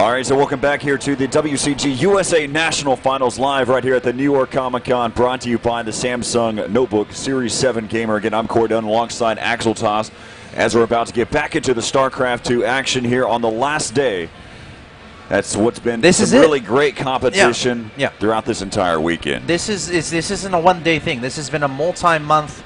All right, so welcome back here to the WCG USA National Finals live right here at the New York Comic-Con, brought to you by the Samsung Notebook Series 7 Gamer. Again, I'm Corey Dunn alongside Axel Toss as we're about to get back into the StarCraft 2 action here on the last day. That's what's been really great competition throughout this entire weekend. This isn't a one-day thing. This has been a multi-month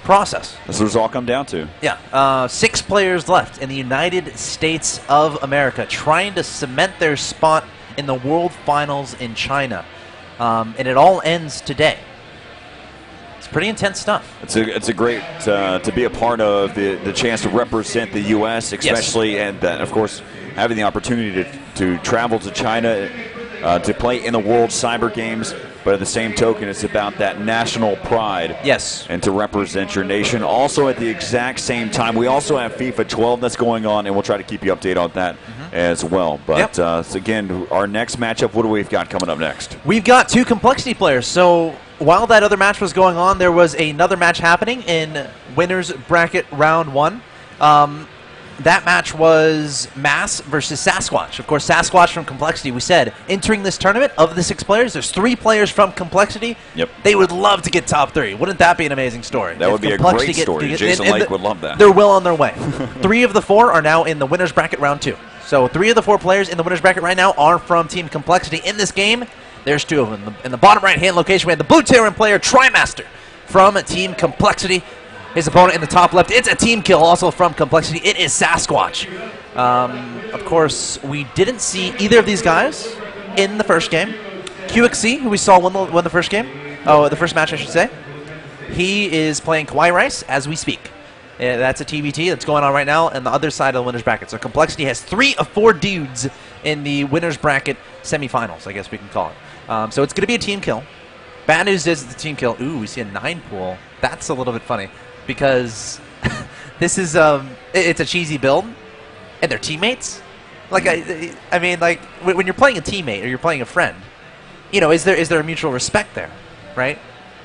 process. That's what it's all come down to. Yeah. 6 players left in the United States of America trying to cement their spot in the World Finals in China. And it all ends today. It's pretty intense stuff. It's a great to be a part of the chance to represent the U.S. especially, and of course having the opportunity to travel to China to play in the World Cyber Games. But at the same token, it's about that national pride. Yes. And to represent your nation. Also at the exact same time, we also have FIFA 12 that's going on, and we'll try to keep you updated on that as well. But so again, our next matchup, what do we got coming up next? We've got 2 Complexity players. So while that other match was going on, there was another match happening in Winners Bracket Round 1. That match was Mass versus Sasquatch. Of course, Sasquatch from Complexity, we said, entering this tournament, of the 6 players, there's 3 players from Complexity. Yep. They would love to get top 3. Wouldn't that be an amazing story? That would be a great story. Jason Lake would love that. They're well on their way. 3 of the 4 are now in the Winners Bracket Round 2. So 3 of the 4 players in the Winners Bracket right now are from Team Complexity. In this game, there's 2 of them. In the bottom right-hand location, we have the blue Terran player, TriMaster, from Team Complexity. His opponent in the top left, it's a team kill also from Complexity. It is Sasquatch. Of course, we didn't see either of these guys in the first game. QXC, who we saw win the first game, the first match I should say, he is playing Kawaii Rice as we speak. That's a TBT that's going on right now on the other side of the winner's bracket. So Complexity has 3 of 4 dudes in the winner's bracket semifinals, I guess we can call it. So it's going to be a team kill. Bad news is the team kill. Ooh, we see a 9 pool. That's a little bit funny. Because this is it's a cheesy build, and they're teammates. Like I mean, like when you're playing a teammate or you're playing a friend, you know, is there a mutual respect there, right?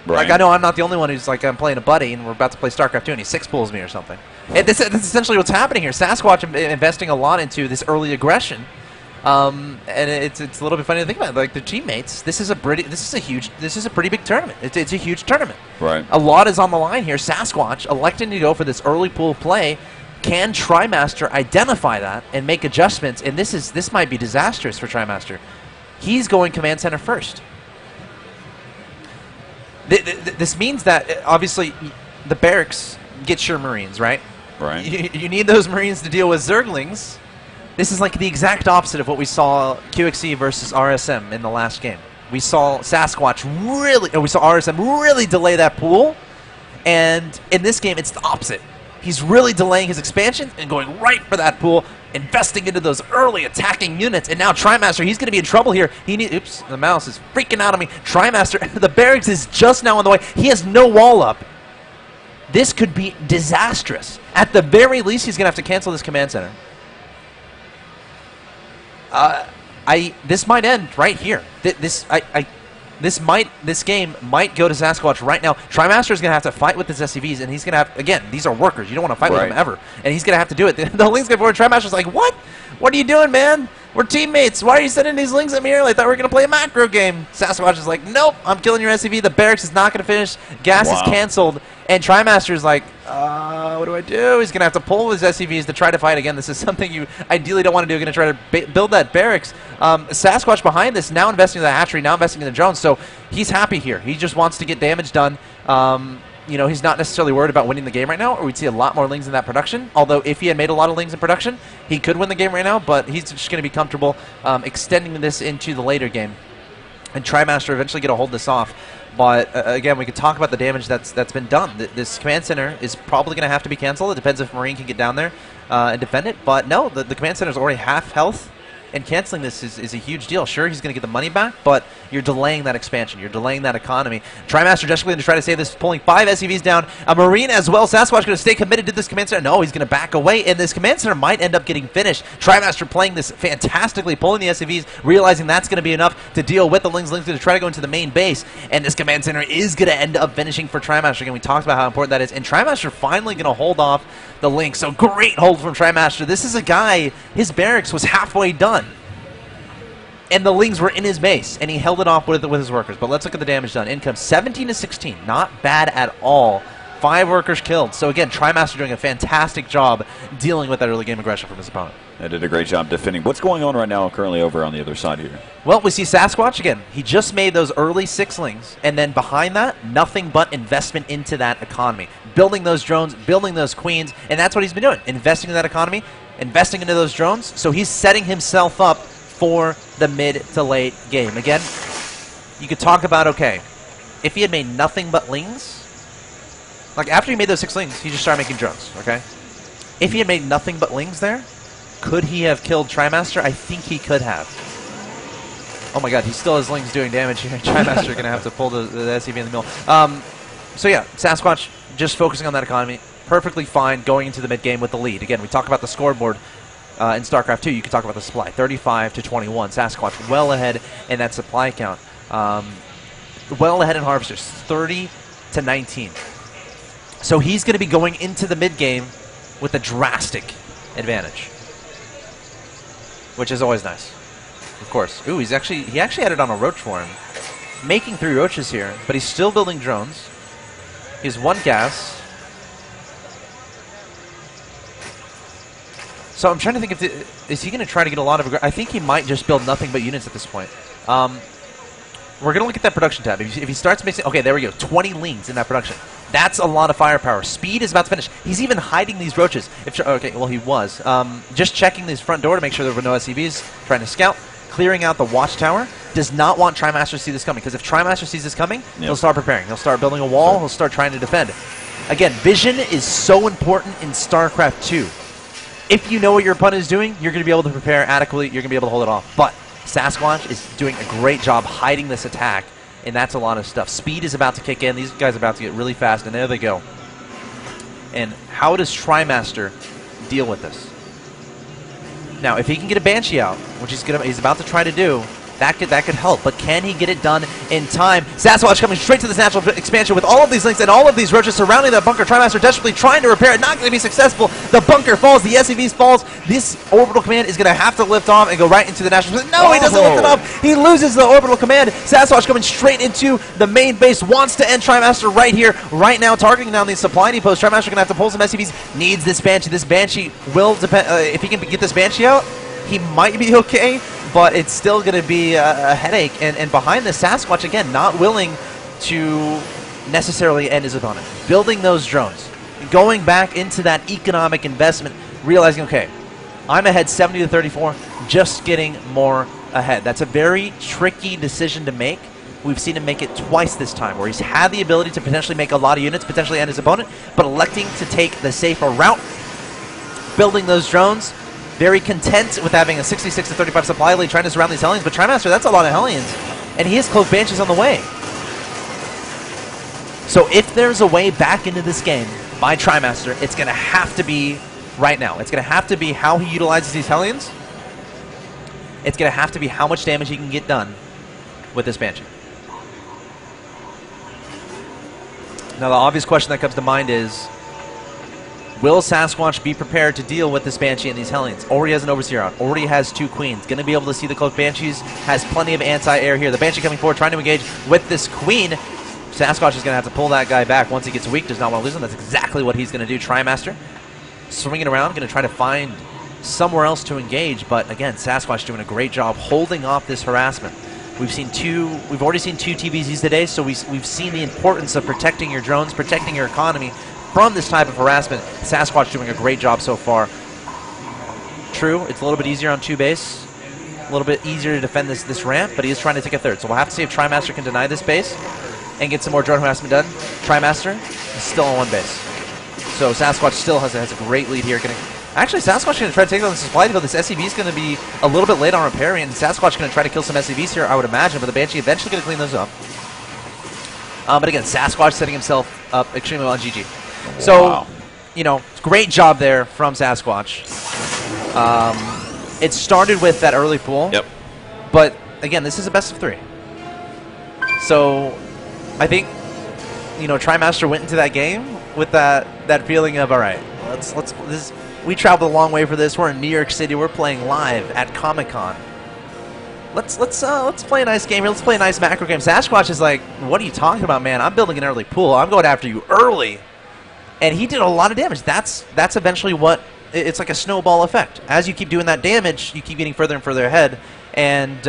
Like I know I'm not the only one who's like I'm playing a buddy and we're about to play StarCraft 2 and he 6 pulls me or something. And this is essentially what's happening here. Sasquatch investing a lot into this early aggression. And it's a little bit funny to think about. Like the teammates, this is a pretty big tournament. It's a huge tournament. Right. A lot is on the line here. Sasquatch electing to go for this early pool play. Can TriMaster identify that and make adjustments? And this might be disastrous for TriMaster. He's going command center first. This means that obviously the barracks gets your Marines, right? Right. You need those Marines to deal with Zerglings. This is like the exact opposite of what we saw QXC versus RSM in the last game. We saw Sasquatch we saw RSM really delay that pool, and in this game it's the opposite. He's really delaying his expansion and going right for that pool, investing into those early attacking units, and now TriMaster, he's going to be in trouble here. Oops, the mouse is freaking out on me. TriMaster, the barracks is just now on the way. He has no wall up. This could be disastrous. At the very least, he's going to have to cancel this command center. This might end right here. This game might go to Sasquatch right now. TriMaster is going to have to fight with his SCVs, and he's going to have, again, these are workers. You don't want to fight with them ever. And he's going to have to do it. The Ling's going forward. TriMaster's like, what? What are you doing, man? We're teammates. Why are you sending these Lings at me here? I thought we were going to play a macro game. Sasquatch is like, nope, I'm killing your SCV. The barracks is not going to finish. Gas is canceled. And TriMaster is like, what do I do? He's going to have to pull his SCVs to try to fight again. This is something you ideally don't want to do. You're going to try to build that barracks. Sasquatch behind this, now investing in the hatchery, now investing in the drones. So he's happy here. He just wants to get damage done. You know, he's not necessarily worried about winning the game right now, or we'd see a lot more Lings in that production. Although if he had made a lot of Lings in production, he could win the game right now, but he's just going to be comfortable extending this into the later game. And TriMaster eventually going to hold this off. But again, we could talk about the damage that's been done. This command center is probably going to have to be canceled. It depends if Marine can get down there and defend it. But no, the command center is already half health. And canceling this is a huge deal. Sure, he's going to get the money back, but you're delaying that expansion. You're delaying that economy. TriMaster desperately going to try to save this, pulling 5 SCVs down. A Marine as well. Sasquatch going to stay committed to this command center. No, he's going to back away, and this command center might end up getting finished. TriMaster playing this fantastically, pulling the SCVs, realizing that's going to be enough to deal with the Lings. Lings going to try to go into the main base, and this command center is going to end up finishing for TriMaster. Again, we talked about how important that is, and TriMaster finally going to hold off the Lings. So great hold from TriMaster. This is a guy, his barracks was halfway done, and the Lings were in his base, and he held it off with his workers. But let's look at the damage done. Income 17 to 16, not bad at all. 5 workers killed. So again, TriMaster doing a fantastic job dealing with that early game aggression from his opponent. They did a great job defending. What's going on right now currently over on the other side here? Well, we see Sasquatch again. He just made those early 6 Lings, and then behind that, nothing but investment into that economy. Building those drones, building those queens, and that's what he's been doing. Investing in that economy, investing into those drones, so he's setting himself up for the mid to late game. Again, you could talk about, okay, if he had made nothing but Lings, like after he made those 6 Lings, he just started making drones, okay? If he had made nothing but Lings there, could he have killed TriMaster? I think he could have. Oh my god, he still has Lings doing damage here. TriMaster going to have to pull the SCV in the middle. So yeah, Sasquatch just focusing on that economy. Perfectly fine going into the mid game with the lead. Again, we talk about the scoreboard in StarCraft 2. You can talk about the supply. 35 to 21. Sasquatch well ahead in that supply count. Well ahead in Harvesters. 30 to 19. So he's going to be going into the mid game with a drastic advantage, which is always nice. Of course. Ooh, he actually had it on a roach for him. Making 3 roaches here, but he's still building drones. He has 1 gas. So I'm trying to think is he going to try to get a lot of... I think he might just build nothing but units at this point. We're going to look at that production tab. If he starts mixing... Okay, there we go. 20 Lings in that production. That's a lot of firepower. Speed is about to finish. He's even hiding these roaches. Okay, well, he was. Just checking this front door to make sure there were no SCVs. Trying to scout. Clearing out the watchtower. Does not want TriMaster to see this coming, because if TriMaster sees this coming, he'll start preparing. He'll start building a wall. He'll start trying to defend. Again, vision is so important in StarCraft 2. If you know what your opponent is doing, you're going to be able to prepare adequately. You're going to be able to hold it off. But Sasquatch is doing a great job hiding this attack, and that's a lot of stuff. Speed is about to kick in. These guys are about to get really fast, and there they go. And how does TriMaster deal with this? Now, if he can get a Banshee out, which he's about to try to do, that could help. But can he get it done in time? Sasquatch coming straight to this natural expansion with all of these Lings and all of these roaches surrounding that bunker. TriMaster desperately trying to repair it. Not going to be successful. The bunker falls. The SCVs falls. This orbital command is going to have to lift off and go right into the national... No, he doesn't lift it off. He loses the orbital command. Sasquatch coming straight into the main base. Wants to end TriMaster right here, right now, targeting down these supply depots. TriMaster going to have to pull some SCVs. Needs this Banshee. This Banshee will depend... if he can get this Banshee out, he might be okay, but it's still going to be a headache. And behind the Sasquatch, again, not willing to necessarily end his opponent. Building those drones. Going back into that economic investment, realizing, okay, I'm ahead 70 to 34, just getting more ahead. That's a very tricky decision to make. We've seen him make it twice this time, where he's had the ability to potentially make a lot of units, potentially end his opponent, but electing to take the safer route. Building those drones. Very content with having a 66 to 35 supply lead, trying to surround these Hellions. But TriMaster, that's a lot of Hellions. And he has close Banshees on the way. So if there's a way back into this game by TriMaster, it's going to have to be right now. It's going to have to be how he utilizes these Hellions. It's going to have to be how much damage he can get done with this Banshee. Now, the obvious question that comes to mind is, will Sasquatch be prepared to deal with this Banshee and these Hellions? Already has an Overseer out. Already has 2 Queens. Going to be able to see the cloaked Banshees. Has plenty of anti-air here. The Banshee coming forward, trying to engage with this Queen. Sasquatch is going to have to pull that guy back once he gets weak. Does not want to lose him. That's exactly what he's going to do. TriMaster swinging around. Going to try to find somewhere else to engage. But again, Sasquatch doing a great job holding off this harassment. We've already seen 2 TVZs today, so we've seen the importance of protecting your drones, protecting your economy from this type of harassment. Sasquatch doing a great job so far. True, it's a little bit easier on 2 base. A little bit easier to defend this ramp, but he is trying to take a third. So we'll have to see if TriMaster can deny this base and get some more drone harassment done. TriMaster is still on 1 base. So Sasquatch still has a great lead here, getting Actually, Sasquatch going to try to take on the supply depot. This SCV is going to be a little bit late on repairing, and Sasquatch going to try to kill some SCVs here, I would imagine, but the Banshee eventually going to clean those up. But again, Sasquatch setting himself up extremely well on GG. So, you know, great job there from Sasquatch. It started with that early pool. Yep. But, again, this is a best of 3. So, I think, you know, TriMaster went into that game with that feeling of, all right, we traveled a long way for this. We're in New York City. We're playing live at Comic-Con. Let's play a nice game here. Let's play a nice macro game. Sasquatch is like, what are you talking about, man? I'm building an early pool. I'm going after you early. And he did a lot of damage. That's eventually what it's like, a snowball effect. As you keep doing that damage, you keep getting further and further ahead. And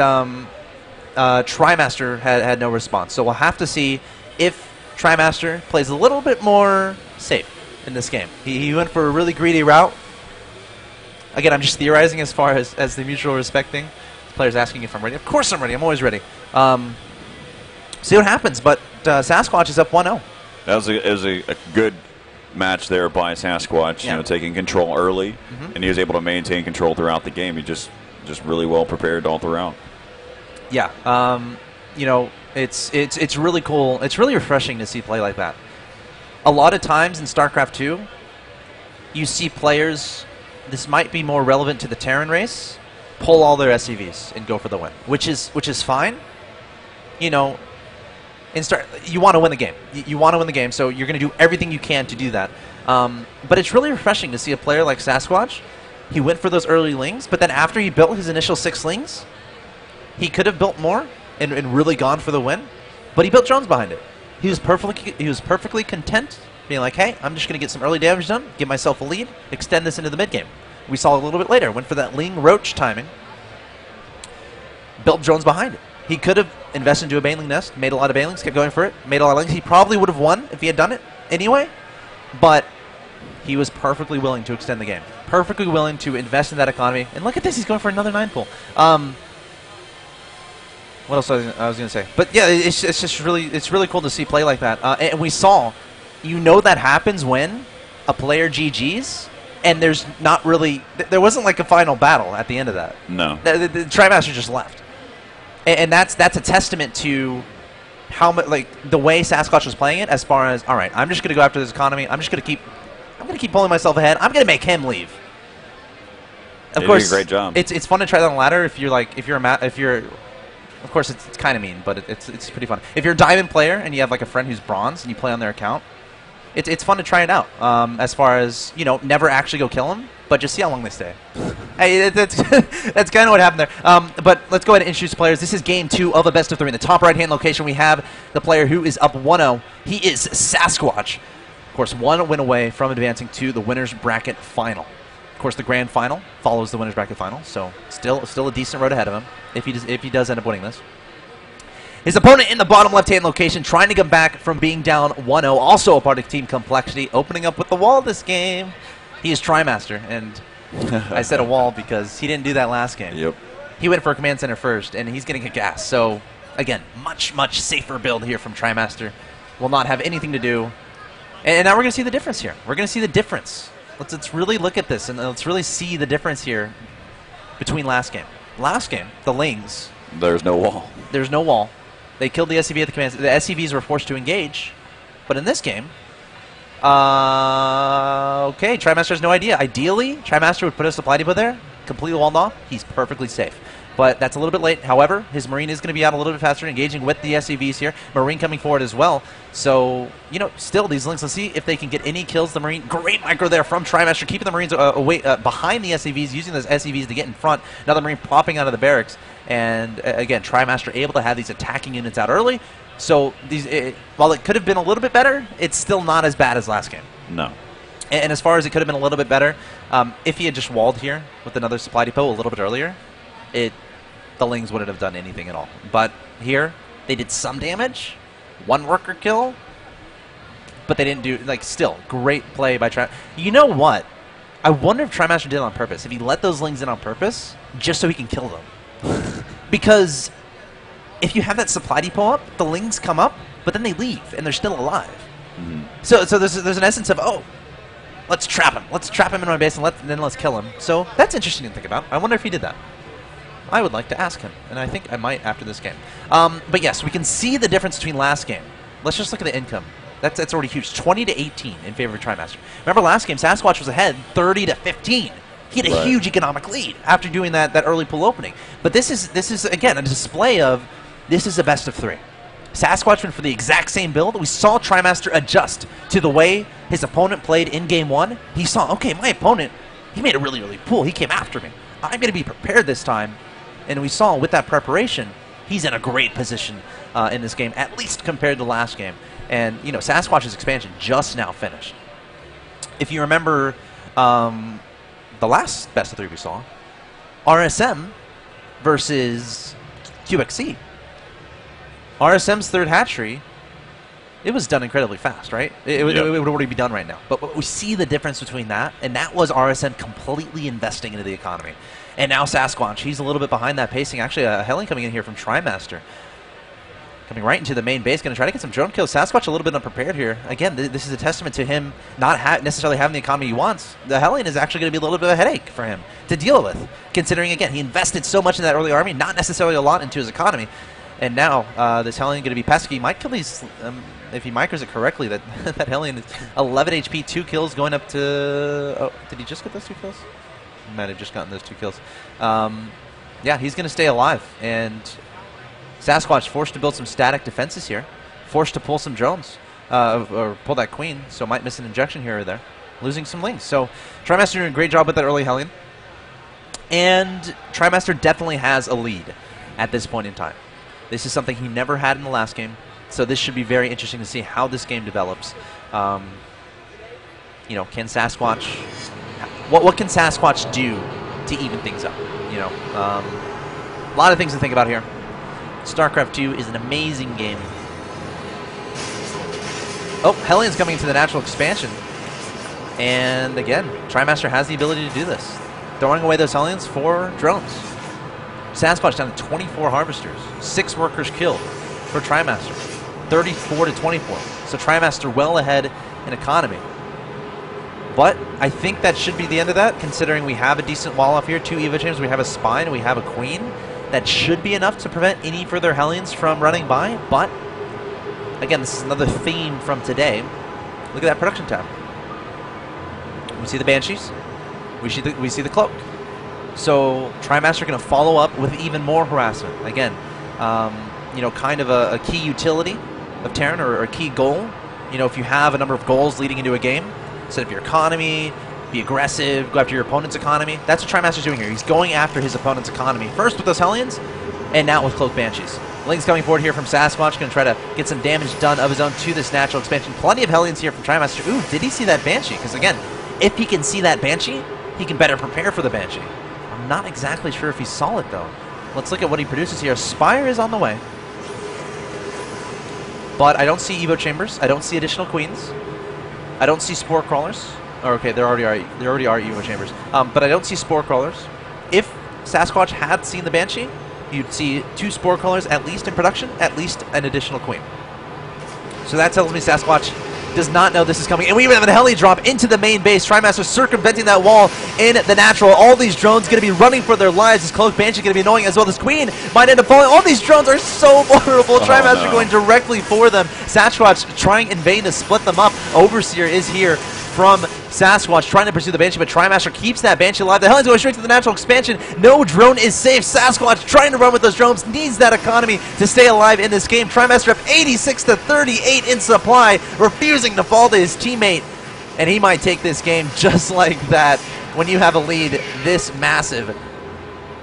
TriMaster had no response. So we'll have to see if TriMaster plays a little bit more safe in this game. He went for a really greedy route. Again, I'm just theorizing as far as the mutual respecting. The player's asking if I'm ready. Of course I'm ready. I'm always ready. See what happens. But Sasquatch is up 1-0. That was a good match there by Sasquatch. Yeah. You know, taking control early, and he was able to maintain control throughout the game. He just really well prepared all throughout. Yeah. You know, it's really cool. It's really refreshing to see play like that. A lot of times in StarCraft 2, you see players. This might be more relevant to the Terran race. Pull all their SCVs and go for the win, which is fine. You know, you want to win the game. You want to win the game, so you're going to do everything you can to do that. But it's really refreshing to see a player like Sasquatch. He went for those early lings, but then after he built his initial 6 lings, he could have built more and really gone for the win. But he built drones behind it. He was perfectly content, being like, hey, I'm just going to get some early damage done, give myself a lead, extend this into the mid game. We saw a little bit later, went for that Ling Roach timing, built drones behind it. He could have invested into a Baneling nest, made a lot of Banelings, kept going for it, made a lot of Lings. He probably would have won if he had done it anyway, but he was perfectly willing to extend the game, perfectly willing to invest in that economy. And look at this, he's going for another 9 pool. What else I was going to say? But yeah, it's just really cool to see play like that. And we saw, you know, that happens when a player GGs, and there's not really, there wasn't like a final battle at the end of that. No. The TriMaster just left. And that's a testament to how much, like, the way Sasquatch was playing it, as far as, all right, I'm just going to go after this economy. I'm going to keep pulling myself ahead. I'm going to make him leave. Of course, did a great job. It's fun to try that on the ladder if you're of course, it's kind of mean, but it's pretty fun. If you're a diamond player and you have like a friend who's bronze and you play on their account, it's fun to try it out. As far as, you know, never actually go kill them, but just see how long they stay. Hey, that's kind of what happened there. But let's go ahead and introduce players. This is game 2 of a best of 3. In the top right-hand location, we have the player who is up 1-0. He is Sasquatch. Of course, 1 win away from advancing to the winner's bracket final. Of course, the grand final follows the winner's bracket final, so still a decent road ahead of him if he does end up winning this. His opponent in the bottom left-hand location, trying to come back from being down 1-0, also a part of Team Complexity, opening up with the wall this game. He is TriMaster, and I said a wall because he didn't do that last game. Yep. He went for a command center first, and he's getting a gas. So, again, much safer build here from TriMaster. Will not have anything to do. And now we're going to see the difference here. We're going to see the difference. Let's really look at this, and let's really see the difference here between last game. Last game, the Lings. There's no wall. There's no wall. They killed the SCV at the command. The SCVs were forced to engage. But in this game, okay, TriMaster has no idea. Ideally, TriMaster would put a supply depot there, completely walled off. He's perfectly safe. But that's a little bit late. However, his Marine is going to be out a little bit faster, engaging with the SCVs here. Marine coming forward as well. So, you know, still these Lings, let's see if they can get any kills. The Marine, great micro there from TriMaster, keeping the Marines away behind the SCVs, using those SCVs to get in front. Another Marine popping out of the barracks. And again, TriMaster able to have these attacking units out early. So, while it could have been a little bit better, it's still not as bad as last game. No. And as far as it could have been a little bit better, if he had just walled here with another supply depot a little bit earlier, the Lings wouldn't have done anything at all. But here, they did some damage, 1 worker kill, but they didn't do, like, still, great play by TriMaster. You know what? I wonder if TriMaster did it on purpose, if he let those Lings in on purpose, just so he can kill them. Because if you have that supply depot up, the Lings come up, but then they leave, and they're still alive. So there's an essence of, oh, let's trap him. Let's trap him in my base and then let's kill him. So that's interesting to think about. I wonder if he did that. I would like to ask him, and I think I might after this game. But yes, we can see the difference between last game. Let's just look at the income. That's already huge. 20-18 in favor of TriMaster. Remember last game, Sasquatch was ahead 30-15. He had a huge economic lead after doing that early pool opening. But this is again a display of this is a best of 3. Sasquatch went for the exact same build. We saw TriMaster adjust to the way his opponent played in game 1. He saw, okay, my opponent, he made a really early pool. He came after me. I'm going to be prepared this time. And we saw with that preparation, he's in a great position in this game, at least compared to last game. And, you know, Sasquatch's expansion just now finished. If you remember the last best of 3 we saw, RSM versus QXC. RSM's third hatchery, it was done incredibly fast, right? It would already be done right now. But we see the difference between that, and that was RSM completely investing into the economy. And now Sasquatch, he's a little bit behind that pacing. Actually, a Hellion coming in here from TriMaster. Coming right into the main base, going to try to get some drone kills. Sasquatch a little bit unprepared here. Again, this is a testament to him not necessarily having the economy he wants. The Hellion is actually going to be a little bit of a headache for him to deal with, considering, again, he invested so much in that early army, not necessarily a lot into his economy. And now this Hellion going to be pesky. He might kill these, if he micros it correctly, that Hellion is 11 HP, 2 kills, going up to... Oh, did he just get those 2 kills? He might have just gotten those 2 kills. Yeah, he's going to stay alive. And Sasquatch forced to build some static defenses here. Forced to pull some drones. Or pull that queen, so might miss an injection here or there. Losing some links. So TriMaster doing a great job with that early Hellion. And TriMaster definitely has a lead at this point in time. This is something he never had in the last game. So this should be very interesting to see how this game develops. You know, can Sasquatch... What can Sasquatch do to even things up? You know, a lot of things to think about here. StarCraft 2 is an amazing game. Oh, Hellion's coming into the natural expansion. And again, TriMaster has the ability to do this. Throwing away those Hellions for drones. Sasquatch down to 24 harvesters. 6 workers killed for TriMaster. 34-24. So TriMaster well ahead in economy. But I think that should be the end of that, considering we have a decent wall off here. 2 Evo Chambers, we have a Spine, we have a Queen. That should be enough to prevent any further Hellions from running by. But, again, this is another theme from today. Look at that production tab. We see the Banshees. We see the Cloak. So TriMaster going to follow up with even more harassment. Again, you know, kind of a key utility of Terran, or a key goal. You know, if you have a number of goals leading into a game, set up your economy, be aggressive, go after your opponent's economy. That's what TriMaster's doing here. He's going after his opponent's economy. First with those Hellions, and now with Cloak Banshees. Link's coming forward here from Sasquatch, going to try to get some damage done of his own to this natural expansion. Plenty of Hellions here from TriMaster. Ooh, did he see that Banshee? Because again, if he can see that Banshee, he can better prepare for the Banshee. I'm not exactly sure if he saw it, though. Let's look at what he produces here. Spire is on the way. But I don't see Evo Chambers. I don't see additional Queens. I don't see Spore Crawlers. Or, okay, there already are Evo Chambers. But I don't see Spore Crawlers. If Sasquatch had seen the Banshee, you'd see 2 Spore Crawlers at least in production, at least an additional Queen. So that tells me Sasquatch does not know this is coming. And we even have a heli drop into the main base. TriMaster circumventing that wall in the natural. All these drones going to be running for their lives. This Cloak Banshee going to be annoying as well. This Queen might end up falling. All these drones are so vulnerable. TriMaster going directly for them. Sasquatch trying in vain to split them up. Overseer is here from Sasquatch trying to pursue the Banshee, but TriMaster keeps that Banshee alive. The Hellions going straight to the natural expansion. No drone is safe. Sasquatch trying to run with those drones. Needs that economy to stay alive in this game. TriMaster up 86-38 in supply, refusing to fall to his teammate. And he might take this game just like that. When you have a lead this massive,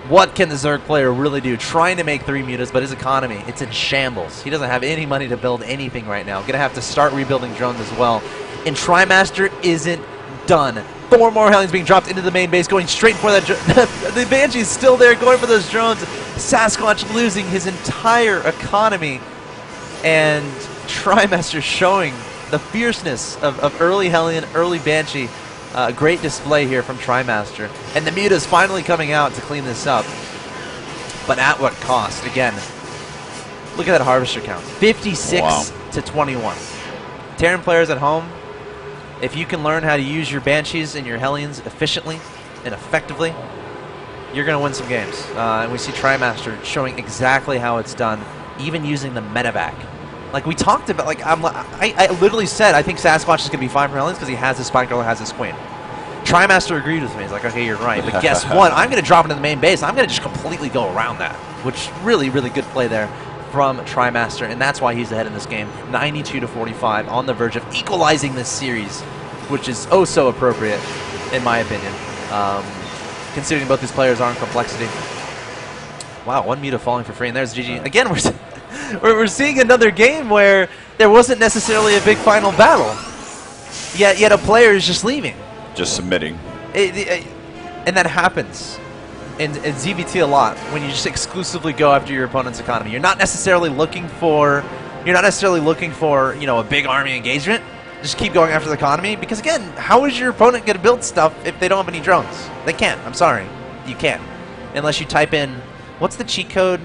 what can the Zerg player really do? Trying to make 3 mutas, but his economy, it's in shambles. He doesn't have any money to build anything right now. Gonna have to start rebuilding drones as well. And TriMaster isn't done. 4 more Hellions being dropped into the main base, going straight for that. The Banshee's still there, going for those drones. Sasquatch losing his entire economy. And TriMaster showing the fierceness of early Hellion, early Banshee. Great display here from TriMaster. And the muta's finally coming out to clean this up. But at what cost? Again, look at that harvester count. 56 to 21. Terran players at home, If you can learn how to use your Banshees and your Hellions efficiently and effectively, you're going to win some games. And we see TriMaster showing exactly how it's done, even using the medevac. Like we talked about, like I literally said I think Sasquatch is going to be fine for Hellions because he has his Spike Girl, has his Queen. TriMaster agreed with me. He's like, okay, you're right. But guess what? I'm going to drop into the main base. I'm going to just completely go around that, which really, really good play there from TriMaster, and that's why he's ahead in this game. 92-45, on the verge of equalizing this series, which is oh so appropriate, in my opinion, considering both these players are in complexity. Wow, one Muta falling for free, and there's GG. Again, we're seeing another game where there wasn't necessarily a big final battle, yet a player is just leaving. Just submitting. And that happens in ZBT a lot when you just exclusively go after your opponent's economy. You're not necessarily looking for a big army engagement. Just keep going after the economy because again, how is your opponent going to build stuff if they don't have any drones? They can't. I'm sorry, you can't unless you type in what's the cheat code.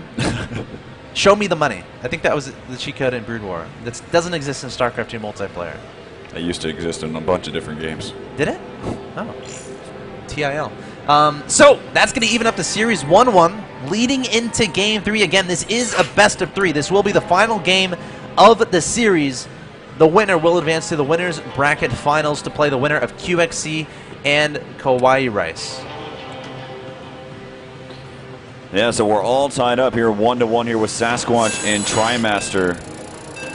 Show me the money. I think that was the cheat code in Brood War. That doesn't exist in StarCraft 2 multiplayer. It used to exist in a bunch of different games. Did it? Oh. TIL. So, that's going to even up the series 1-1, leading into Game 3. Again, this is a best of 3. This will be the final game of the series. The winner will advance to the Winners Bracket Finals to play the winner of QXC and Kawaii Rice. Yeah, so we're all tied up here 1-1 here with Sasquatch and TriMaster.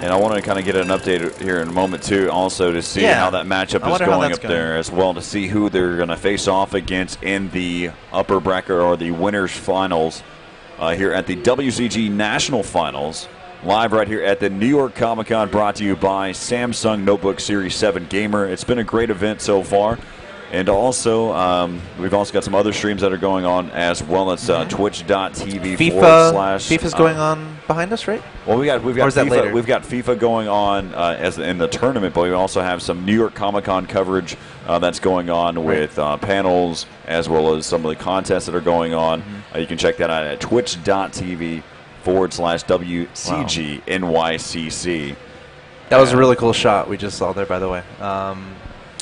And I want to kind of get an update here in a moment, too, also to see how that matchup is going up there as well, to see who they're going to face off against in the upper bracket or the winners finals here at the WCG National Finals, live right here at the New York Comic-Con, brought to you by Samsung Notebook Series 7 Gamer. It's been a great event so far. And also, we've also got some other streams that are going on as well. It's twitch.tv / FIFA's going on behind us, right? Well, we've got FIFA, we've got FIFA going on as in the tournament, but we also have some New York Comic-Con coverage that's going on with panels as well as some of the contests that are going on. You can check that out at twitch.tv / WCG NYCC. That was a really cool shot we just saw there, by the way.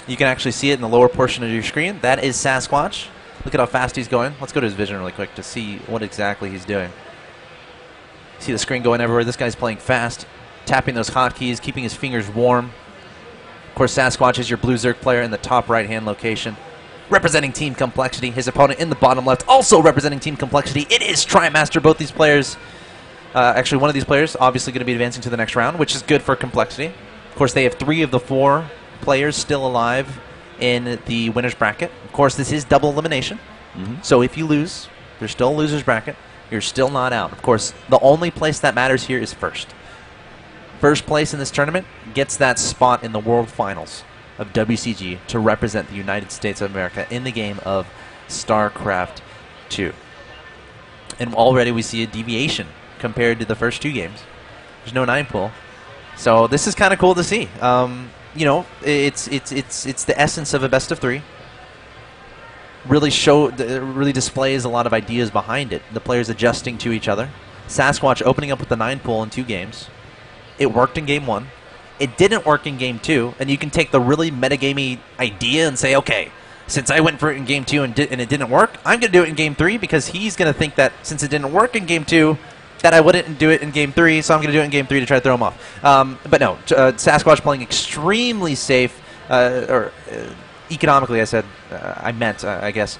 You can actually see it in the lower portion of your screen. That is Sasquatch. Look at how fast he's going. Let's go to his vision really quick to see what exactly he's doing. See the screen going everywhere. This guy's playing fast, tapping those hotkeys, keeping his fingers warm. Of course, Sasquatch is your blue Zerg player in the top right-hand location, representing Team Complexity. His opponent in the bottom left, also representing Team Complexity. It is TriMaster. Both these players, actually one of these players, obviously going to be advancing to the next round, which is good for Complexity. Of course, they have 3 of the 4 players still alive in the winner's bracket. Of course, this is double elimination. So if you lose, there's still a loser's bracket. You're still not out. Of course, the only place that matters here is first. First place in this tournament gets that spot in the World Finals of WCG to represent the United States of America in the game of StarCraft 2. And already we see a deviation compared to the first 2 games. There's no 9 pool. So this is kind of cool to see. You know, it's the essence of a best of 3. Really displays a lot of ideas behind it. The players adjusting to each other. Sasquatch opening up with the 9 pool in 2 games. It worked in game 1. It didn't work in game 2, and you can take the really metagamey idea and say, okay, since I went for it in game 2 and it didn't work, I'm going to do it in game 3 because he's going to think that since it didn't work in game 2, that I wouldn't do it in game 3, so I'm going to do it in game 3 to try to throw him off. But no, Sasquatch playing extremely safe, economically, I guess,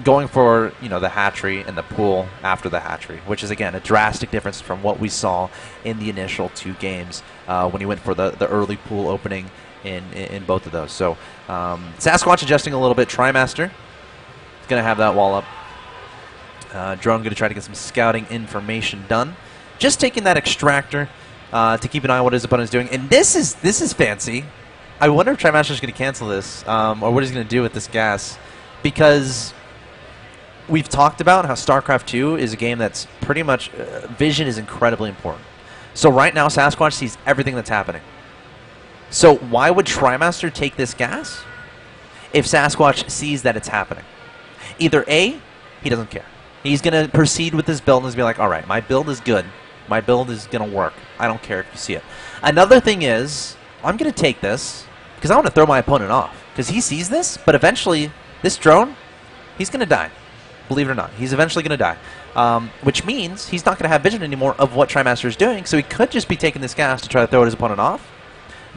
going for the hatchery and the pool after the hatchery, which is, again, a drastic difference from what we saw in the initial 2 games when he went for the early pool opening in both of those. So Sasquatch adjusting a little bit. TriMaster is going to have that wall up. Drone going to try to get some scouting information done. Just taking that extractor to keep an eye on what his opponent is doing. And this is fancy. I wonder if TriMaster is going to cancel this or what he's going to do with this gas. Because we've talked about how StarCraft 2 is a game that's pretty much vision is incredibly important. So right now Sasquatch sees everything that's happening. So why would TriMaster take this gas if Sasquatch sees that it's happening? Either A, he doesn't care. He's going to proceed with his build and he's be like, all right, my build is good. My build is going to work. I don't care if you see it. Another thing is, I'm going to take this because I want to throw my opponent off. Because he sees this, but eventually, this drone, he's going to die. Believe it or not, he's eventually going to die. Which means he's not going to have vision anymore of what TriMaster is doing, so he could just be taking this gas to try to throw his opponent off.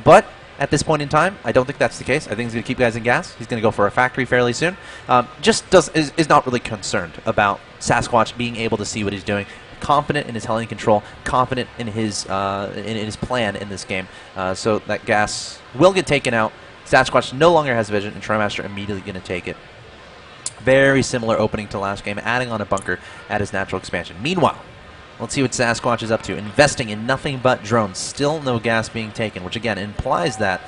But at this point in time, I don't think that's the case. I think he's going to keep guys in gas. He's going to go for a factory fairly soon. Is not really concerned about Sasquatch being able to see what he's doing. Confident in his Hellion control, confident in his plan in this game. So that gas will get taken out. Sasquatch no longer has vision, and TriMaster immediately going to take it. Very similar opening to last game, adding on a bunker at his natural expansion. Meanwhile, let's see what Sasquatch is up to. Investing in nothing but drones. Still no gas being taken, which again implies that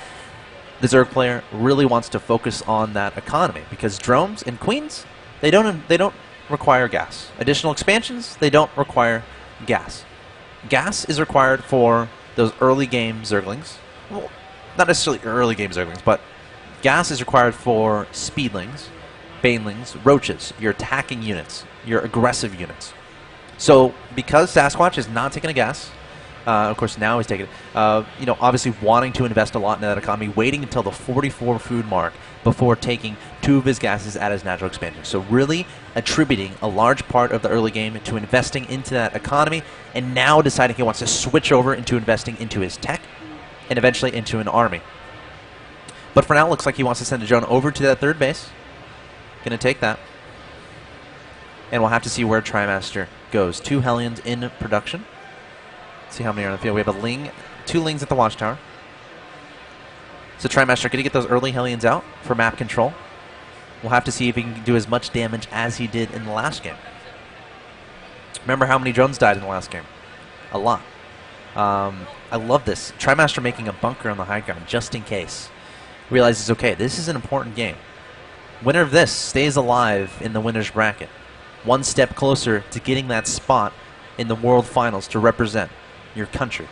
the Zerg player really wants to focus on that economy, because drones and queens, they don't require gas. Additional expansions, they don't require gas. Gas is required for those early game Zerglings. Well, not necessarily early game Zerglings, but gas is required for speedlings, banelings, roaches, your attacking units, your aggressive units. So because Sasquatch is not taking a gas, of course now he's taking it, obviously wanting to invest a lot in that economy, waiting until the 44 food mark before taking 2 of his gases at his natural expansion. So really attributing a large part of the early game to investing into that economy, and now deciding he wants to switch over into investing into his tech and eventually into an army. But for now, it looks like he wants to send a drone over to that third base. Going to take that. And we'll have to see where TriMaster goes. 2 Hellions in production. Let's see how many are on the field. We have a Ling, 2 Lings at the watchtower. So TriMaster going to get those early Hellions out for map control. We'll have to see if he can do as much damage as he did in the last game. Remember how many drones died in the last game? A lot. I love this. TriMaster making a bunker on the high ground just in case. Realizes, okay, this is an important game. Winner of this stays alive in the winner's bracket. One step closer to getting that spot in the World Finals to represent your country.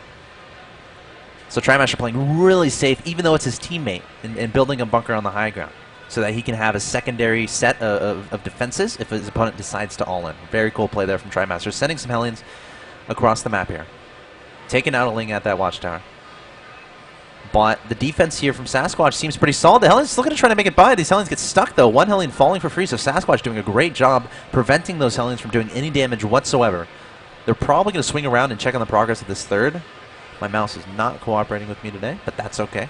So TriMaster playing really safe, even though it's his teammate, and building a bunker on the high ground, so that he can have a secondary set of defenses if his opponent decides to all in. Very cool play there from TriMaster, sending some Hellions across the map here. Taking out a Ling at that watchtower. But the defense here from Sasquatch seems pretty solid. The Hellions still going to try to make it by. These Hellions get stuck, though. 1 Hellion falling for free, so Sasquatch doing a great job preventing those Hellions from doing any damage whatsoever. They're probably going to swing around and check on the progress of this third. My mouse is not cooperating with me today, but that's okay.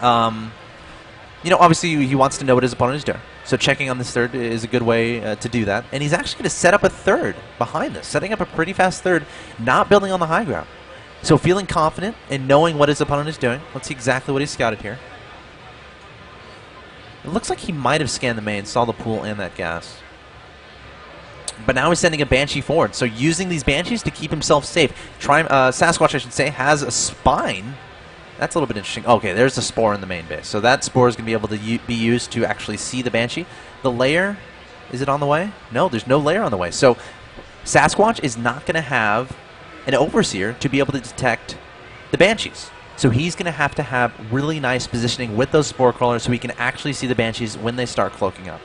Obviously he wants to know what his opponent is doing. So checking on this third is a good way to do that. And he's actually going to set up a third behind this, setting up a pretty fast third, not building on the high ground. So feeling confident and knowing what his opponent is doing. Let's see exactly what he scouted here. It looks like he might have scanned the main, saw the pool and that gas. But now he's sending a Banshee forward. So using these Banshees to keep himself safe. Sasquatch, I should say, has a spine. That's a little bit interesting. Okay, there's a spore in the main base. So that spore is going to be able to be used to actually see the Banshee. The lair, is it on the way? No, there's no lair on the way. So Sasquatch is not going to have an Overseer to be able to detect the Banshees. So he's going to have really nice positioning with those spore crawlers so he can actually see the Banshees when they start cloaking up.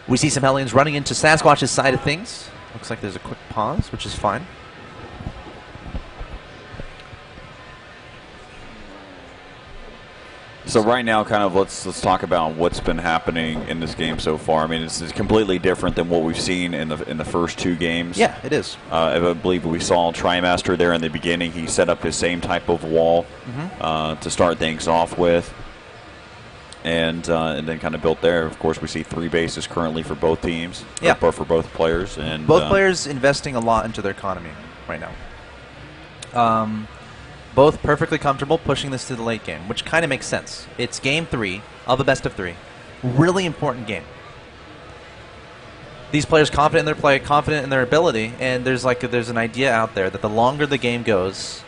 We see some Hellions running into Sasquatch's side of things. Looks like there's a quick pause, which is fine. So right now, kind of let's talk about what's been happening in this game so far. I mean, it's completely different than what we've seen in the first 2 games. Yeah, it is. I believe we saw TriMaster there in the beginning. He set up his same type of wall to start things off with, and then kind of built there. Of course, we see 3 bases currently for both teams. Yeah, for both players, and both players investing a lot into their economy right now. Both perfectly comfortable pushing this to the late game, which kind of makes sense. It's game 3 of a best of 3. Really important game. These players confident in their play, confident in their ability, and there's an idea out there that the longer the game goes,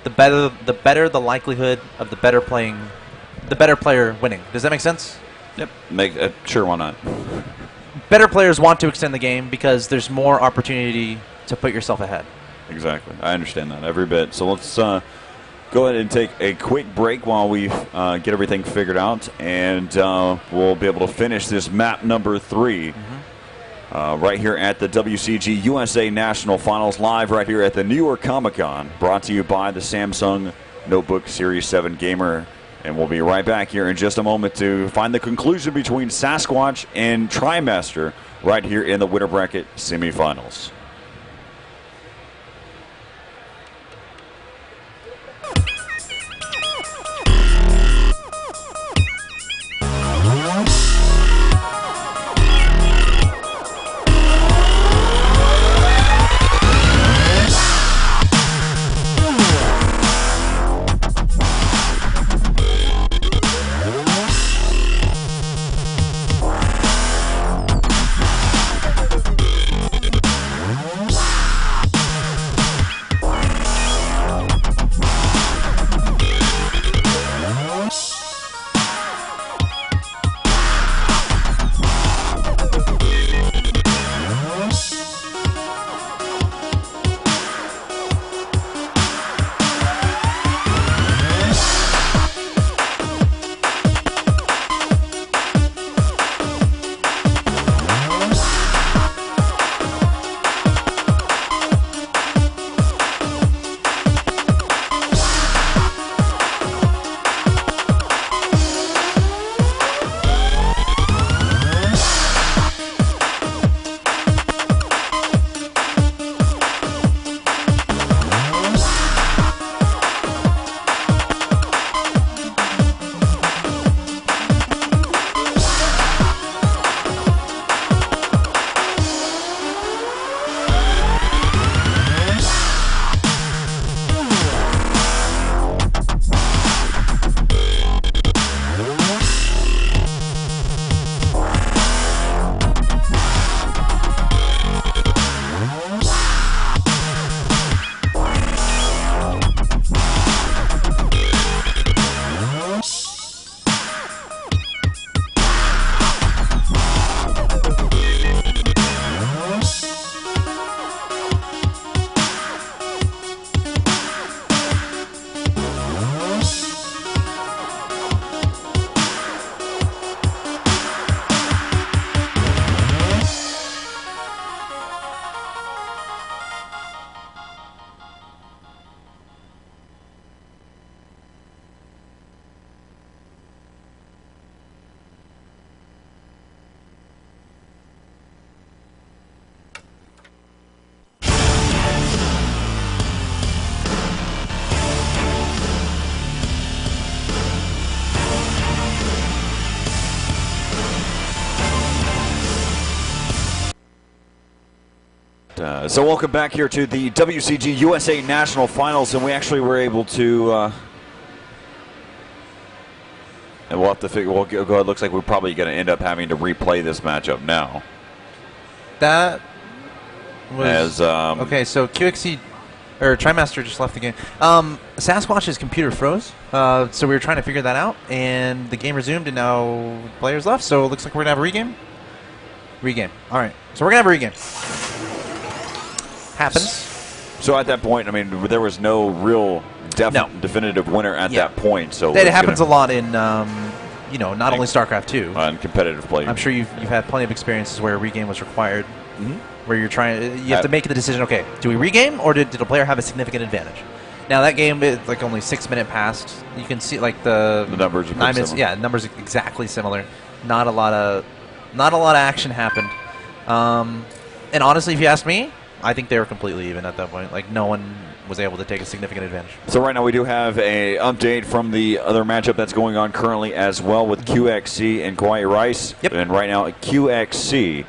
the better the likelihood of the better player winning. Does that make sense? Yep. Sure, why not? Better players want to extend the game because there's more opportunity to put yourself ahead. Exactly. I understand that every bit. So let's go ahead and take a quick break while we get everything figured out, and we'll be able to finish this map number 3 right here at the WCG USA National Finals, live right here at the New York Comic-Con, brought to you by the Samsung Notebook Series 7 gamer. And we'll be right back here in just a moment to find the conclusion between Sasquatch and TriMaster right here in the winner bracket semifinals. So welcome back here to the WCG USA National Finals, and we actually were able to, and we'll have to figure, we'll go, it looks like we're probably going to end up having to replay this matchup now. That was, okay, so QXC, or TriMaster just left the game. Sasquatch's computer froze, so we were trying to figure that out, and the game resumed, and now players left, so it looks like we're going to have a regame. Regame. All right, so we're going to have a regame. Happens. So at that point, I mean, there was no real definitive winner at that point. So it happens a lot in, you know, not only StarCraft 2. On competitive play. I'm sure you've had plenty of experiences where a regame was required, where you're trying, you have to make the decision. Okay, do we regame or did a player have a significant advantage? Now that game, like only 6 minutes passed. You can see like the numbers are 9 minutes. similar. Yeah, numbers are exactly similar. Not a lot of action happened. And honestly, if you ask me, I think they were completely even at that point. Like, no one was able to take a significant advantage. So right now we do have a update from the other matchup that's going on currently as well with QXC and Kawaii Rice. Yep. And right now QXC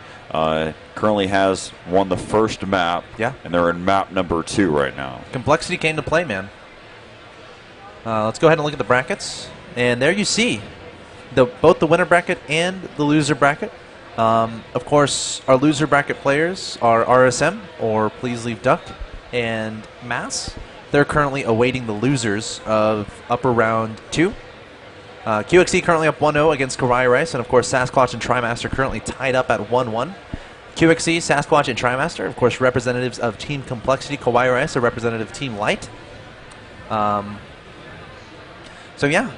currently has won the first map. Yeah. And they're in map number 2 right now. Complexity came to play, man. Let's go ahead and look at the brackets. And there you see both the winner bracket and the loser bracket. Of course, our loser bracket players are RSM, or Please Leave Duck, and Mass. They're currently awaiting the losers of upper round 2. QXC currently up 1-0 against Kawaii Rice, and of course Sasquatch and TriMaster currently tied up at 1-1. QXC, Sasquatch, and TriMaster, of course, representatives of Team Complexity. Kawaii Rice, a representative of Team Light. So yeah,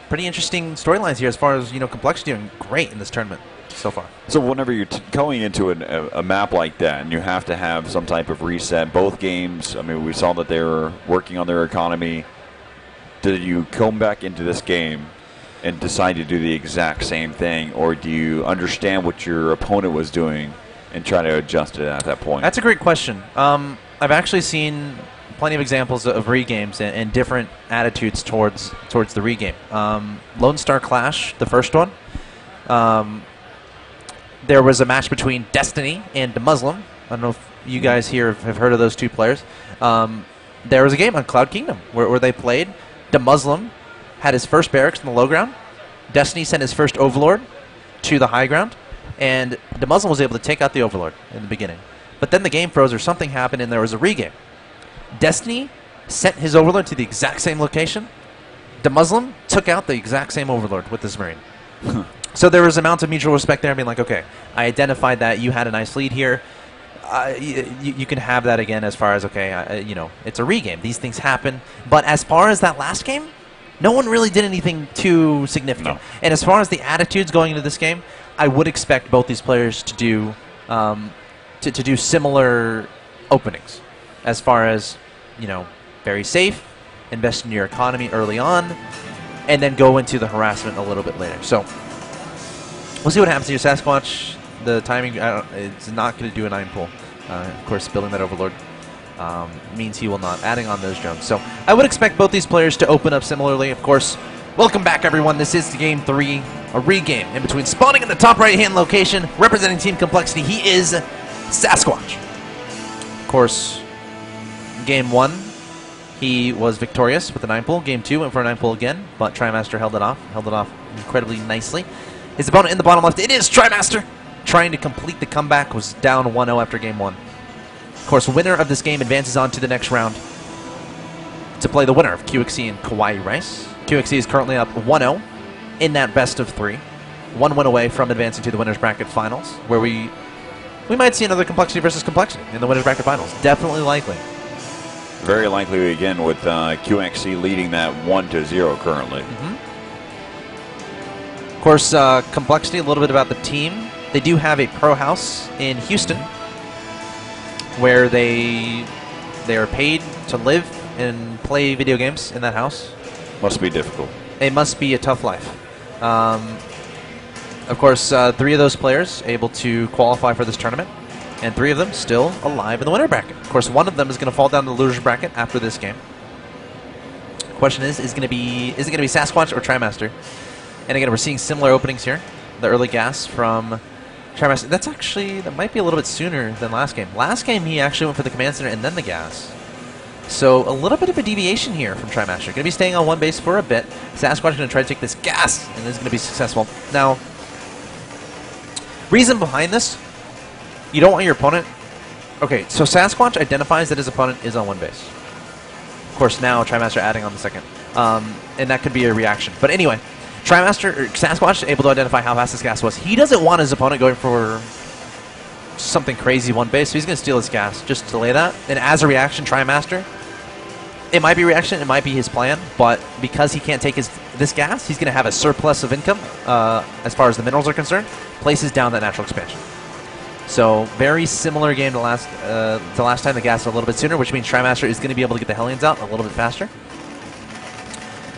pretty interesting storylines here as far as, you know, Complexity doing great in this tournament so far. So whenever you're going into a map like that and you have to have some type of reset, both games, I mean, we saw that they were working on their economy. do you come back into this game and decide to do the exact same thing, or do you understand what your opponent was doing and try to adjust it at that point? That's a great question. I've actually seen plenty of examples of regames and different attitudes towards the regame. Lone Star Clash, the first one, there was a match between Destiny and the Muslim. I don't know if you guys here have heard of those two players. There was a game on Cloud Kingdom where they played. The Muslim had his first barracks in the low ground. Destiny sent his first Overlord to the high ground, and the Muslim was able to take out the Overlord in the beginning. But then the game froze or something happened and there was a regame. Destiny sent his Overlord to the exact same location. The Muslim took out the exact same Overlord with his Marine. So there was amounts of mutual respect there, being like, okay, I identified that you had a nice lead here. You can have that again as far as, okay, it's a regame. These things happen. But as far as that last game, no one really did anything too significant. No. And as far as the attitudes going into this game, I would expect both these players to do to do similar openings. As far as, very safe, invest in your economy early on, and then go into the harassment a little bit later. So we'll see what happens here. Sasquatch, the timing, it's not going to do a 9 pull. Of course, building that Overlord means he will not, adding on those drones. So I would expect both these players to open up similarly. Of course, welcome back, everyone. This is Game 3, a regame. In between spawning in the top right-hand location, representing Team Complexity, he is Sasquatch. Of course, Game 1, he was victorious with the 9 pull. Game 2 went for a 9 pull again, but TriMaster held it off incredibly nicely. His opponent in the bottom left, it is TriMaster, trying to complete the comeback, was down 1-0 after Game 1. Of course, winner of this game advances on to the next round to play the winner of QXC and Kawaii Rice. QXC is currently up 1-0 in that best of 3. 1 win away from advancing to the Winners Bracket Finals, where we might see another Complexity versus Complexity in the Winners Bracket Finals. Definitely likely. Very likely again with QXC leading that 1-0 currently. Of course, Complexity, a little bit about the team. They do have a pro house in Houston where they are paid to live and play video games in that house. Must be difficult. It must be a tough life. Of course, 3 of those players able to qualify for this tournament, and 3 of them still alive in the winner bracket. Of course, 1 of them is going to fall down to the loser bracket after this game. Question is it going to be Sasquatch or TriMaster? And again, we're seeing similar openings here. The early gas from TriMaster. That might be a little bit sooner than last game. Last game, he actually went for the command center and then the gas. So a little bit of a deviation here from TriMaster. Going to be staying on 1 base for a bit. Sasquatch is going to try to take this gas, and is going to be successful. Now, reason behind this, you don't want your opponent... Okay, so Sasquatch identifies that his opponent is on 1 base. Of course, now TriMaster adding on the second. And that could be a reaction. But anyway, Sasquatch is able to identify how fast this gas was. He doesn't want his opponent going for something crazy 1 base, so he's going to steal his gas just to delay that. And as a reaction, TriMaster, it might be a reaction, it might be his plan, but because he can't take this gas, he's going to have a surplus of income as far as the minerals are concerned, places down that natural expansion. So very similar game to last time. The gas a little bit sooner, which means TriMaster is going to be able to get the Hellions out a little bit faster.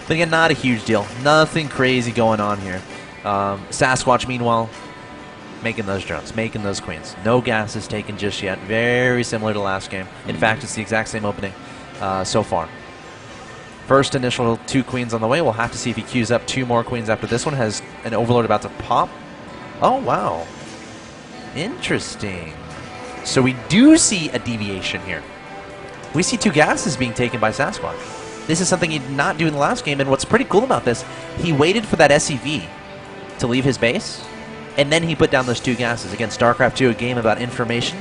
But again, not a huge deal. Nothing crazy going on here. Sasquatch, meanwhile, making those drones, making those queens. No gas is taken just yet. Very similar to last game. In fact, it's the exact same opening so far. First initial 2 queens on the way. We'll have to see if he queues up 2 more queens after this one. Has an Overlord about to pop. Oh, wow. Interesting. So we do see a deviation here. We see 2 gases being taken by Sasquatch. This is something he did not do in the last game, and what's pretty cool about this, he waited for that SCV to leave his base, and then he put down those 2 gases. Again, StarCraft 2, a game about information,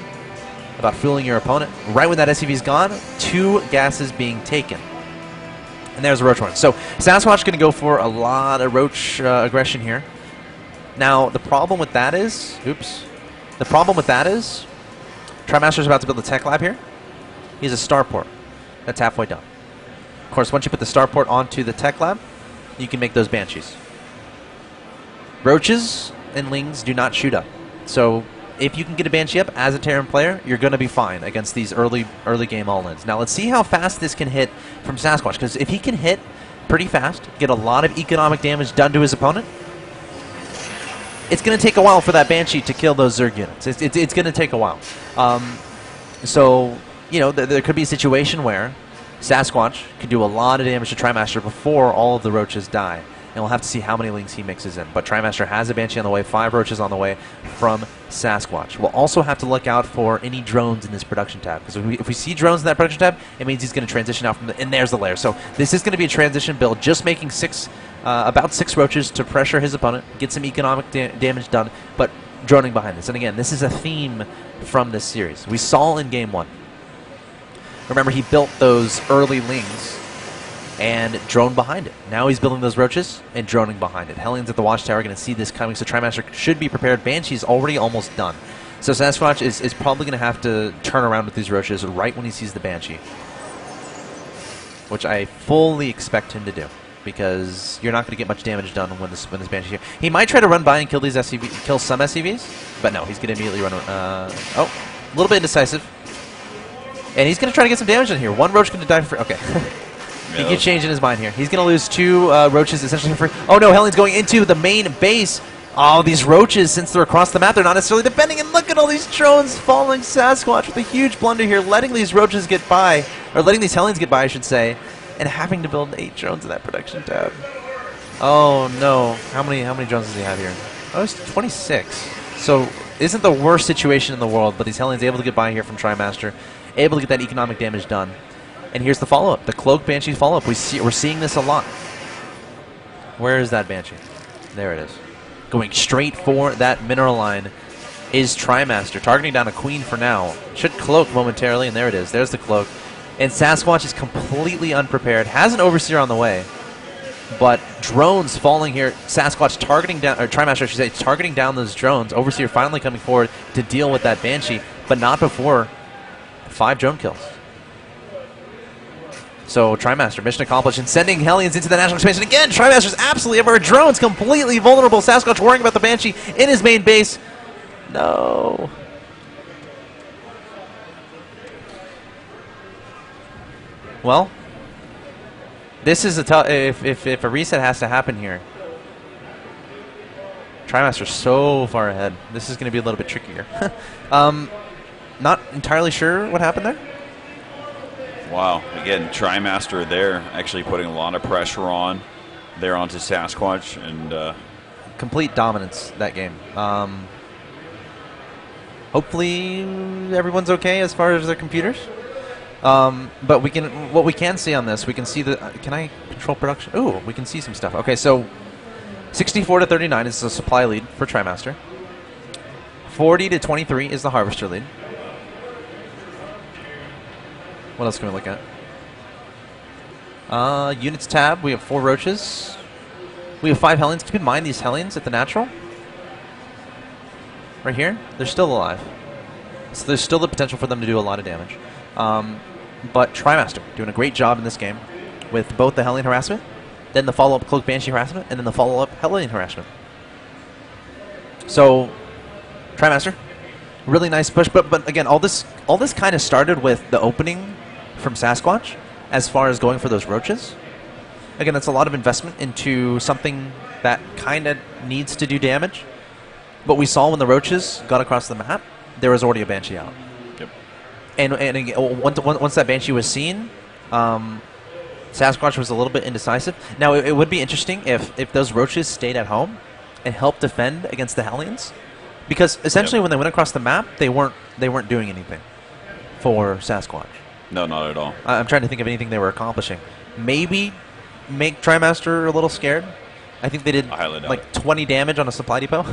about fooling your opponent. Right when that SCV's gone, 2 gases being taken. And there's a Roach one. So Sasquatch going to go for a lot of Roach aggression here. Now, the problem with that is... Oops. The problem with that is TriMaster's about to build a tech lab here. He has a starport that's halfway done. Of course, once you put the starport onto the tech lab, you can make those Banshees. Roaches and Lings do not shoot up. So if you can get a Banshee up as a Terran player, you're going to be fine against these early game all-ins. Now let's see how fast this can hit from Sasquatch, because if he can hit pretty fast, get a lot of economic damage done to his opponent. It's going to take a while for that Banshee to kill those Zerg units. It's going to take a while. So, you know, there could be a situation where Sasquatch could do a lot of damage to TriMaster before all of the Roaches die. And we'll have to see how many Lings he mixes in. But TriMaster has a Banshee on the way, 5 Roaches on the way from Sasquatch. We'll also have to look out for any drones in this production tab. Because if we see drones in that production tab, it means he's going to transition out from the... And there's the lair. So this is going to be a transition build, just making about 6 Roaches to pressure his opponent, get some economic damage done, but droning behind this. And again, this is a theme from this series. We saw in Game 1. Remember, he built those early Lings and drone behind it. Now he's building those Roaches and droning behind it. Hellions at the Watchtower are going to see this coming, so TriMaster should be prepared. Banshee's already almost done. So Sasquatch is probably going to have to turn around with these Roaches right when he sees the Banshee, which I fully expect him to do, because you're not going to get much damage done when this Banshee's here. He might try to run by and kill these kill some SCVs, but no, he's going to immediately run. Oh, a little bit indecisive. And he's going to try to get some damage in here. 1 Roach going to die for... Okay. He keeps changing his mind here. He's going to lose 2 Roaches essentially for free. Oh no, Hellion's going into the main base. Oh, these Roaches, since they're across the map, they're not necessarily defending. And look at all these drones following Sasquatch with a huge blunder here, letting these Roaches get by, or letting these Hellions get by, I should say, and having to build 8 drones in that production tab. Oh no. How many drones does he have here? Oh, it's 26. So, isn't the worst situation in the world, but these Hellions able to get by here from TriMaster, able to get that economic damage done. And here's the follow-up, the Cloak Banshee follow-up. We're seeing this a lot. Where is that Banshee? There it is. Going straight for that mineral line is TriMaster, targeting down a Queen for now. Should Cloak momentarily, and there it is. There's the Cloak. And Sasquatch is completely unprepared, has an Overseer on the way, but drones falling here. Sasquatch targeting down, or TriMaster, I should say, targeting down those drones. Overseer finally coming forward to deal with that Banshee, but not before 5 drone kills. So TriMaster, mission accomplished, and sending Hellions into the national expansion again. TriMaster's absolutely everywhere. Drones completely vulnerable. Sasquatch worrying about the Banshee in his main base. No. Well, this is a tough. If a reset has to happen here, TriMaster's so far ahead. This is going to be a little bit trickier. Not entirely sure what happened there. Wow. Again, TriMaster there actually putting a lot of pressure on there onto Sasquatch, and complete dominance that game. Hopefully everyone's okay as far as their computers. But what we can see on this, we can see the can I control production? Ooh, we can see some stuff. Okay, so 64 to 39 is the supply lead for TriMaster. 40 to 23 is the harvester lead. What else can we look at? Units tab, we have 4 Roaches. We have 5 Hellions. Keep in mind these Hellions at the natural. Right here, they're still alive. So there's still the potential for them to do a lot of damage. But TriMaster doing a great job in this game with both the Hellion harassment, then the follow-up Cloak Banshee harassment, and then the follow-up Hellion harassment. So, TriMaster, really nice push. But again, all this kind of started with the opening from Sasquatch as far as going for those Roaches. Again, that's a lot of investment into something that kind of needs to do damage. But we saw when the Roaches got across the map, there was already a Banshee out. Yep. And again, once that Banshee was seen, Sasquatch was a little bit indecisive. Now, it would be interesting if those Roaches stayed at home and helped defend against the Hellions. Because essentially when they went across the map, they weren't doing anything for Sasquatch. No, not at all. I'm trying to think of anything they were accomplishing. Maybe make TriMaster a little scared. I think they did like 20 damage on a supply depot.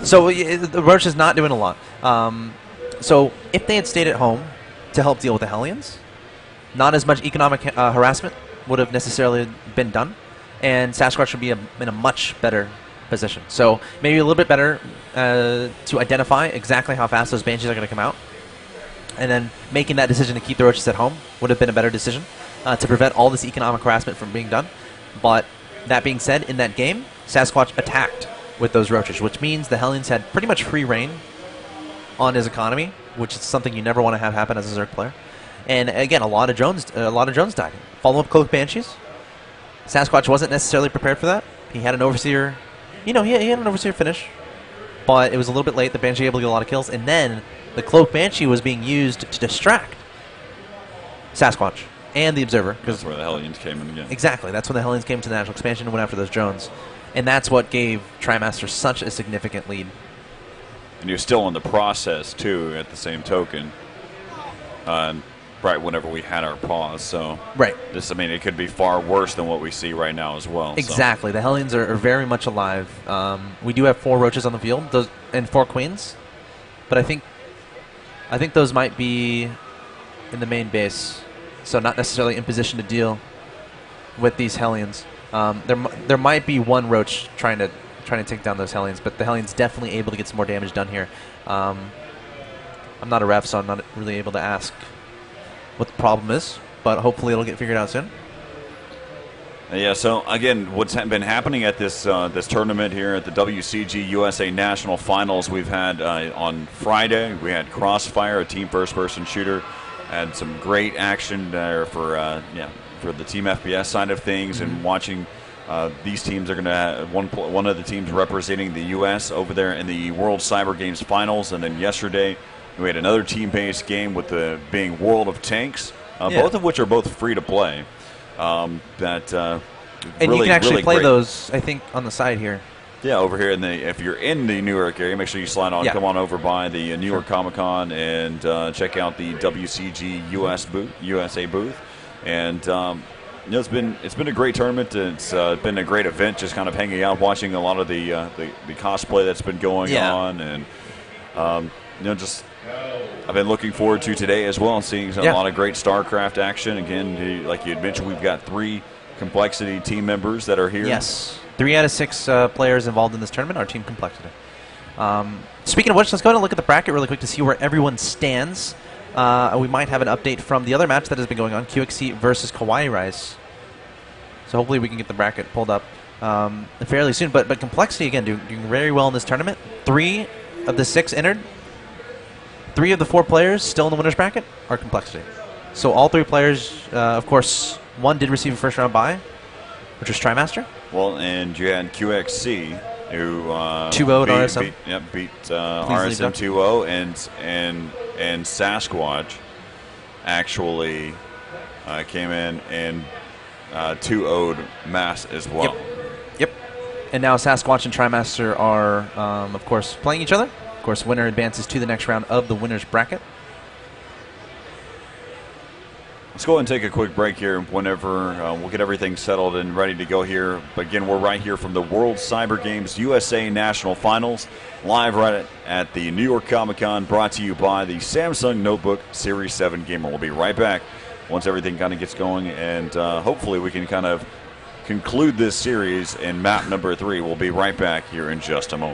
So the Roach is not doing a lot. So if they had stayed at home to help deal with the Hellions, not as much economic harassment would have necessarily been done, and Sasquatch would be in a much better position. So maybe a little bit better to identify exactly how fast those Banshees are going to come out, and then making that decision to keep the Roaches at home would have been a better decision to prevent all this economic harassment from being done. But that being said, in that game, Sasquatch attacked with those Roaches, which means the Hellions had pretty much free reign on his economy, which is something you never want to have happen as a Zerg player. And again, a lot of drones died. Follow-up Cloak Banshees. Sasquatch wasn't necessarily prepared for that. He had an overseer, he had an overseer finish, but it was a little bit late. The Banshee able to get a lot of kills, and then the Cloak Banshee was being used to distract Sasquatch and the Observer. That's where the Hellions came in again. Exactly. That's when the Hellions came to the National Expansion and went after those drones. And that's what gave TriMaster such a significant lead. And you're still in the process, too, at the same token. Right whenever we had our pause. So right. It could be far worse than what we see right now as well. Exactly. So. The Hellions are very much alive. We do have 4 roaches on the field and 4 queens. But I think those might be in the main base. So not necessarily in position to deal with these Hellions. There might be 1 roach trying to take down those Hellions, but the Hellions definitely able to get some more damage done here. I'm not a ref, so I'm not really able to ask what the problem is, but hopefully it'll get figured out soon. Yeah, so again, what's been happening at this tournament here at the WCG USA National Finals, we've had on Friday, we had Crossfire, a team first-person shooter, had some great action there for the Team FPS side of things, and watching these teams are going to have one of the teams representing the U.S. over there in the World Cyber Games Finals, and then yesterday we had another team-based game with being World of Tanks, both of which are both free to play. And you can actually play those, I think, on the side here. Yeah, over here if you're in the New York area, make sure you slide on. Yeah. Come on over by the New York Comic Con and check out the WCG USA booth. And it's been a great tournament. It's been a great event, just kind of hanging out, watching a lot of the cosplay that's been going on, and I've been looking forward to today as well, seeing a lot of great StarCraft action. Again, like you had mentioned, we've got 3 Complexity team members that are here. Yes, 3 out of 6 players involved in this tournament are Team Complexity. Speaking of which, let's go ahead and look at the bracket really quick to see where everyone stands. We might have an update from the other match that has been going on, QXC versus Kawaii Rise. So hopefully we can get the bracket pulled up fairly soon. But Complexity, again, doing very well in this tournament. 3 of the 6 entered. 3 of the 4 players still in the winner's bracket are Complexity. So all 3 players, of course, 1 did receive a first-round bye, which was TriMaster. Well, and you had QXC, who 2-0'd RSM. Beat RSM 2-0, and Sasquatch actually came in and 2-0'd Mass as well. Yep. And now Sasquatch and TriMaster are, of course, playing each other. Of course, winner advances to the next round of the winner's bracket. Let's go ahead and take a quick break here whenever we'll get everything settled and ready to go here. But again, we're right here from the World Cyber Games USA National Finals, live right at the New York Comic Con, brought to you by the Samsung Notebook Series 7 Gamer. We'll be right back once everything kind of gets going, and hopefully we can kind of conclude this series in map number 3. We'll be right back here in just a moment.